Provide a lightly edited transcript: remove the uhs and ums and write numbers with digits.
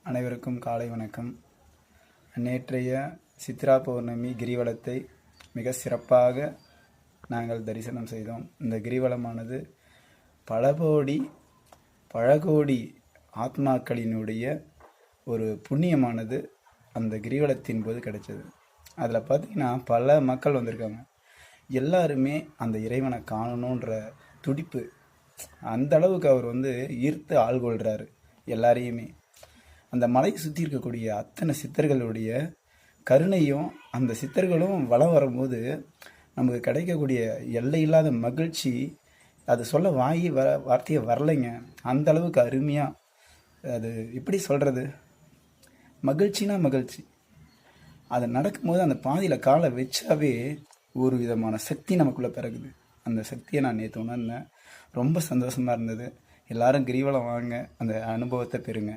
அனைவருக்கும் காலை வணக்கம். நேற்றைய சித்ரா பௌர்ணமி கிரிவலத்தை மிக சிறப்பாக நாங்கள் தரிசனம் செய்தோம். இந்த கிரிவலமானது பல கோடி ஆத்மாக்களினுடைய ஒரு புண்ணியமானது அந்த கிரிவலத்தின் போது கிடைச்சது. அதில் பார்த்திங்கன்னா பல மக்கள் வந்திருக்காங்க. எல்லாருமே அந்த இறைவனை காணணுன்ற துடிப்பு அந்த அளவுக்கு அவர் ஈர்த்து ஆள்கொள்கிறாரு எல்லாரையுமே. அந்த மலையை சுற்றி இருக்கக்கூடிய அத்தனை சித்தர்களுடைய கருணையும் அந்த சித்தர்களும் வலம் வரும்போது நமக்கு கிடைக்கக்கூடிய எல்லை இல்லாத மகிழ்ச்சி அது சொல்ல வார்த்தையை வரலைங்க. அந்த அளவுக்கு அருமையாக அது எப்படி சொல்கிறது, மகிழ்ச்சினா மகிழ்ச்சி. அது நடக்கும்போது அந்த பாதியில் காலை வச்சாவே ஒரு விதமான சக்தி நமக்குள்ளே பிறகுது. அந்த சக்தியை நான் நேற்று உணர்ந்தேன். ரொம்ப சந்தோஷமாக இருந்தது. எல்லாரும் கிரிவலம் வாங்க, அந்த அனுபவத்தை பெறுங்க.